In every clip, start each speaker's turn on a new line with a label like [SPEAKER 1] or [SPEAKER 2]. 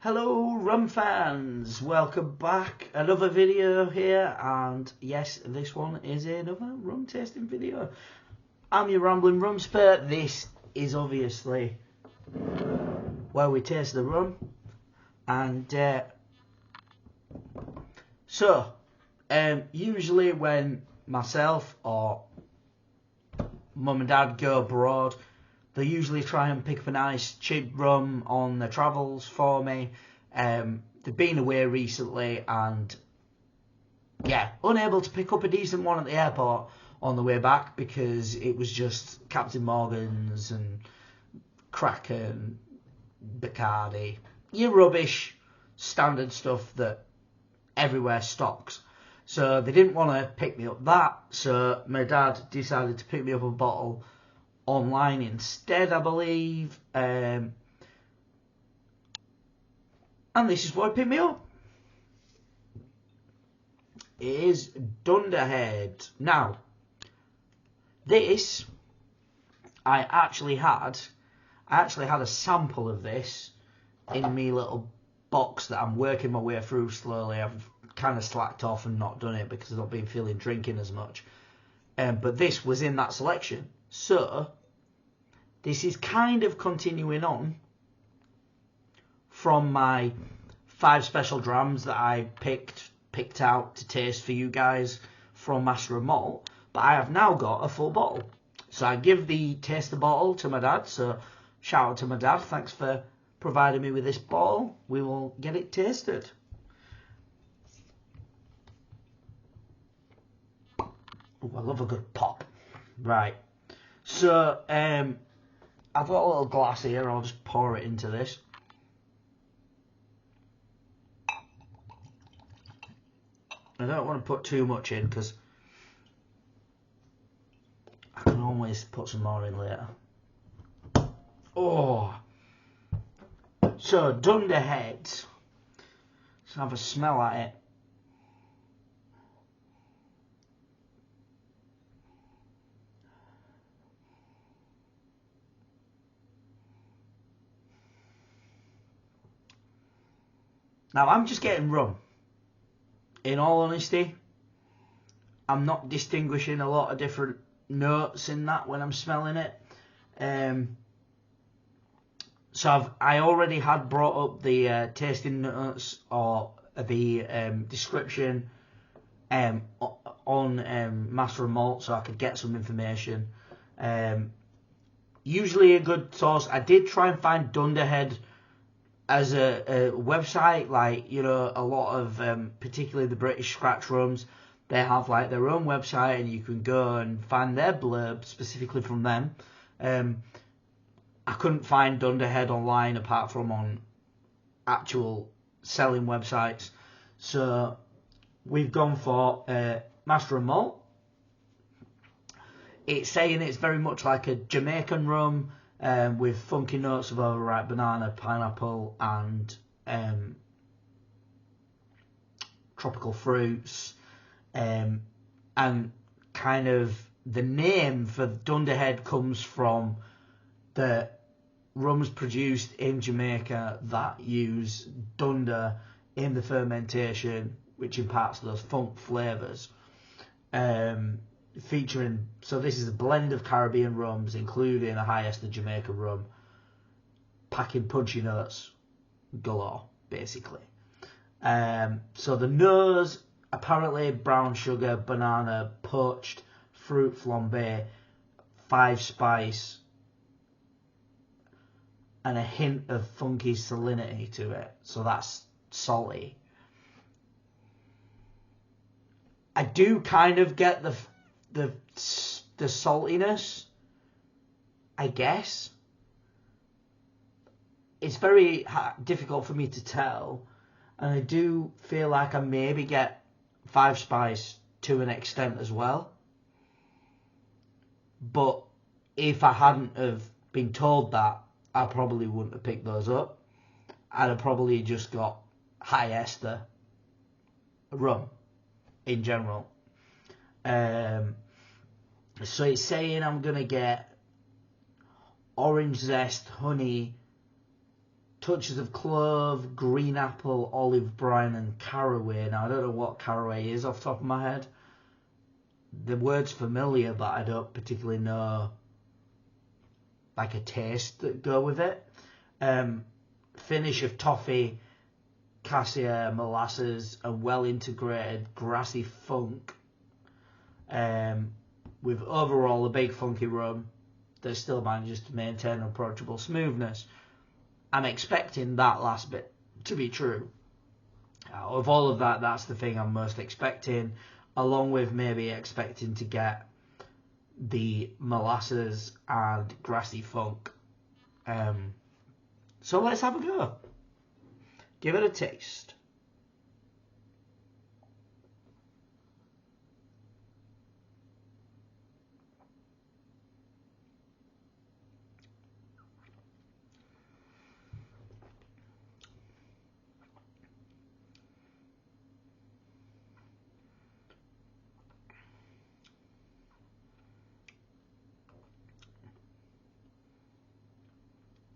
[SPEAKER 1] Hello rum fans, welcome back. Another video here, and yes, this one is another rum tasting video. I'm your rambling rum spurt. This is obviously where we taste the rum, and usually when myself or mum and dad go abroad, they usually try and pick up a nice cheap rum on their travels for me. They've been away recently and yeah, unable to pick up a decent one at the airport on the way back because it was just Captain Morgan's and Kraken, Bacardi, your rubbish standard stuff that everywhere stocks. So they didn't want to pick me up that, so my dad decided to pick me up a bottle online instead, I believe, and this is what picked me up. It is Dunderhead. Now, this I actually had a sample of this in my little box that I'm working my way through slowly. I've kind of slacked off and not done it because I've not been feeling drinking as much, but this was in that selection, so this is kind of continuing on from my 5 special drams that I picked out to taste for you guys from Master of Malt, but I have now got a full bottle. So I give the taster bottle to my dad, so shout out to my dad, thanks for providing me with this bottle. We will get it tasted. Oh, I love a good pop. Right, so I've got a little glass here, I'll just pour it into this. I don't want to put too much in because I can always put some more in later. Oh, so Dunderhead. Let's have a smell at it. Now, I'm just getting rum. In all honesty, I'm not distinguishing a lot of different notes in that when I'm smelling it. So I already had brought up the tasting notes or the description on Master of Malt, so I could get some information. Usually a good source. I did try and find Dunderhead as a website, like, you know, a lot of particularly the British scratch rums, they have like their own website and you can go and find their blurb specifically from them. I couldn't find Dunderhead online apart from on actual selling websites, so we've gone for Master of Malt. It's saying it's very much like a Jamaican rum, with funky notes of overripe banana, pineapple, and tropical fruits, and kind of the name for Dunderhead comes from the rums produced in Jamaica that use dunder in the fermentation, which imparts those funk flavours. Featuring, so this is a blend of Caribbean rums, including a highest of Jamaica rum, packing punchy notes galore, basically. So the nose, apparently brown sugar, banana, poached, fruit flambe, 5 spice, and a hint of funky salinity to it. So that's salty. I do kind of get the saltiness, I guess. It's very difficult for me to tell, and I do feel like I maybe get 5 spice to an extent as well, but if I hadn't have been told that, I probably wouldn't have picked those up. I'd have probably just got high ester rum in general. So it's saying I'm going to get orange zest, honey, touches of clove, green apple, olive brine, and caraway. Now, I don't know what caraway is off the top of my head. The word's familiar, but I don't particularly know like a taste that go with it. Finish of toffee, cassia, molasses, a well-integrated grassy funk. With overall a big funky rum that still manages to maintain approachable smoothness. I'm expecting that last bit to be true. Out of all of that, that's the thing I'm most expecting, along with maybe expecting to get the molasses and grassy funk. So let's have a go. Give it a taste.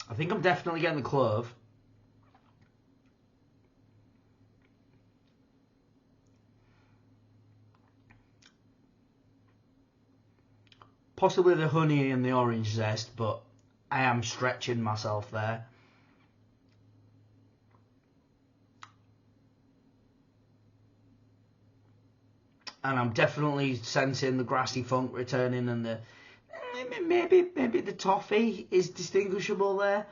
[SPEAKER 1] I think I'm definitely getting the clove. Possibly the honey and the orange zest, but I am stretching myself there. And I'm definitely sensing the grassy funk returning, and the maybe the toffee is distinguishable there.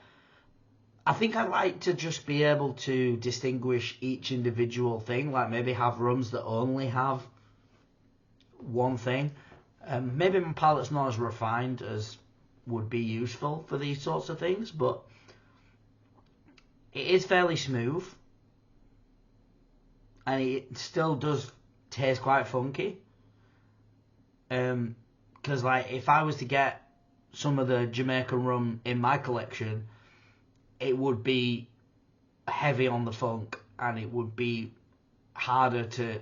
[SPEAKER 1] I think I'd like to just be able to distinguish each individual thing, like maybe have rums that only have one thing. Maybe my palate's not as refined as would be useful for these sorts of things, but it is fairly smooth, and it still does taste quite funky. Because like if I was to get some of the Jamaican rum in my collection, it would be heavy on the funk, and it would be harder to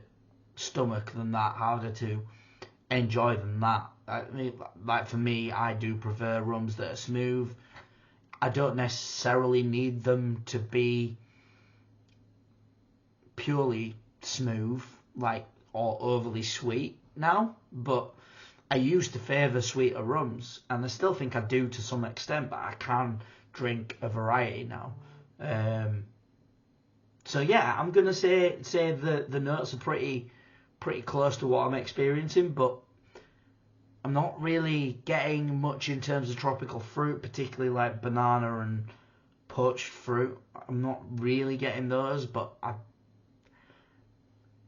[SPEAKER 1] stomach than that, harder to enjoy than that. I mean, like for me, I do prefer rums that are smooth. I don't necessarily need them to be purely smooth, like, or overly sweet now, but I used to favour sweeter rums, and I still think I do to some extent, but I can drink a variety now. So yeah, I'm gonna say the notes are pretty close to what I'm experiencing, but I'm not really getting much in terms of tropical fruit, particularly like banana and poached fruit. I'm not really getting those, but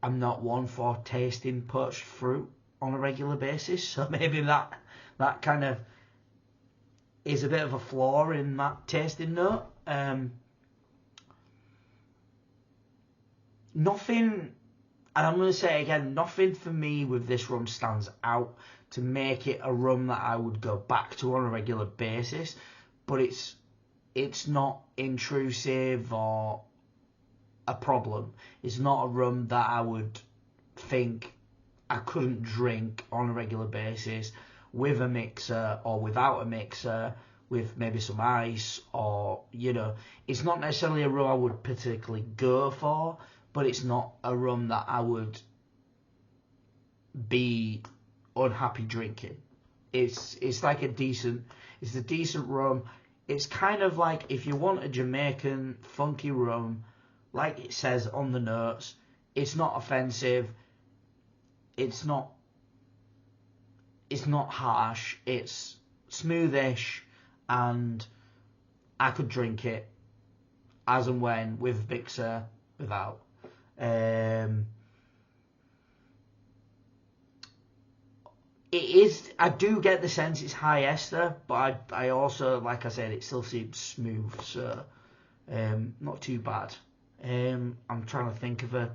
[SPEAKER 1] I'm not one for tasting poached fruit on a regular basis, so maybe that kind of is a bit of a flaw in that tasting note. Nothing, and I'm going to say it again, nothing for me with this rum stands out to make it a rum that I would go back to on a regular basis, but it's not intrusive or a problem. It's not a rum that I would think I couldn't drink on a regular basis with a mixer or without a mixer, with maybe some ice, or, you know, it's not necessarily a rum I would particularly go for, but it's not a rum that I would be unhappy drinking. It's like a decent rum. It's kind of like if you want a Jamaican funky rum, like it says on the notes, it's not offensive, it's not harsh, it's smoothish, and I could drink it as and when, with mixer, without. It is, I do get the sense it's high ester, but I also, like I said, it still seems smooth, so not too bad. I'm trying to think of a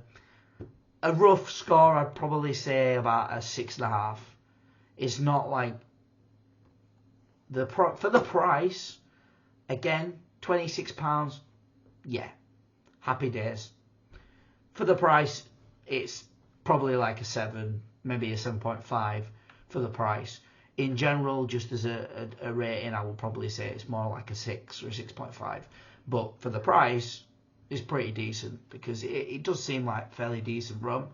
[SPEAKER 1] rough score. I'd probably say about a 6.5. It's not like for the price, again, £26, yeah, happy days. For the price, it's probably like a 7, maybe a 7.5 for the price. in general, just as a rating, I would probably say it's more like a 6 or a 6.5. But for the price, it's pretty decent, because it does seem like fairly decent rum.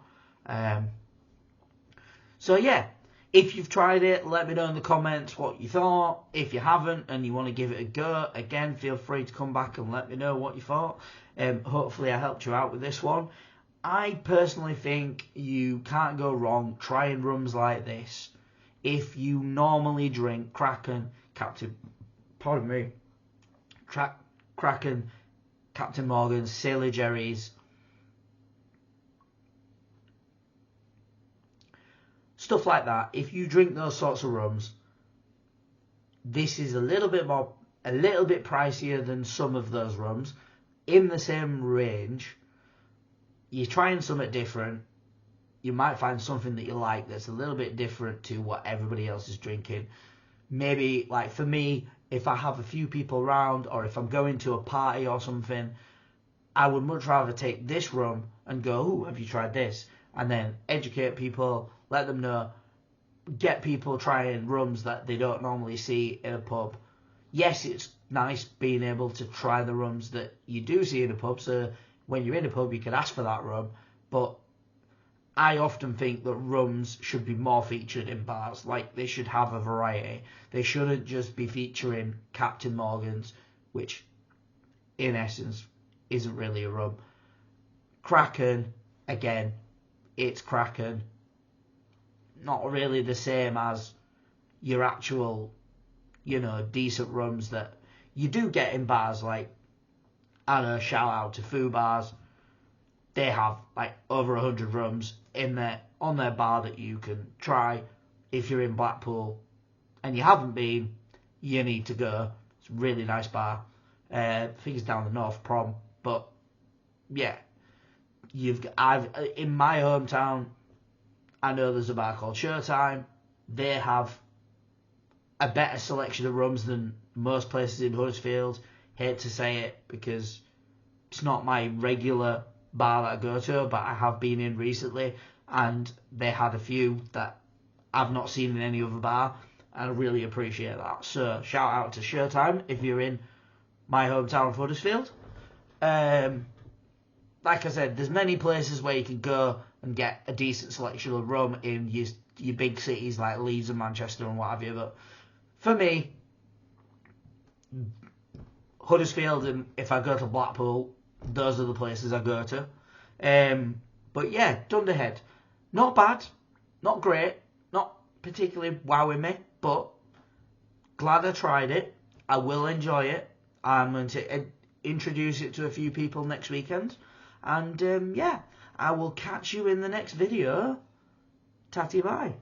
[SPEAKER 1] So yeah, if you've tried it, let me know in the comments what you thought. If you haven't and you want to give it a go, again, feel free to come back and let me know what you thought. Hopefully I helped you out with this one. I personally think you can't go wrong trying rums like this. If you normally drink Kraken, Captain Morgan's, Sailor Jerry's, stuff like that, if you drink those sorts of rums, this is a little bit pricier than some of those rums, in the same range. You're trying something different. You might find something that you like that's a little bit different to what everybody else is drinking. Maybe, like for me, if I have a few people around, or if I'm going to a party or something, I would much rather take this rum and go, ooh, have you tried this? And then educate people, let them know, get people trying rums that they don't normally see in a pub. Yes, it's nice being able to try the rums that you do see in a pub, so when you're in a pub you can ask for that rum, but I often think that rums should be more featured in bars. Like, they should have a variety. They shouldn't just be featuring Captain Morgan's, which in essence isn't really a rum. Kraken, again, it's Kraken. Not really the same as your actual, decent rums that you do get in bars. Like, I don't know, shout out to Foo Bars. They have like over 100 rums on their bar that you can try. If you're in Blackpool and you haven't been, you need to go. It's a really nice bar. I think it's down the North Prom, but yeah, in my hometown, I know there's a bar called Showtime. They have a better selection of rums than most places in Huddersfield. Hate to say it, because it's not my regular bar that I go to, but I have been in recently, and they had a few that I've not seen in any other bar, and I really appreciate that. So shout out to Showtime if you're in my hometown of Huddersfield. Like I said, there's many places where you can go and get a decent selection of rum in your big cities like Leeds and Manchester and what have you, but for me, Huddersfield, and if I go to Blackpool, those are the places I go to. But yeah, Dunderhead, not bad, not great, not particularly wowing me, but glad I tried it. I will enjoy it. I'm going to introduce it to a few people next weekend, and yeah, I will catch you in the next video. Tatty bye.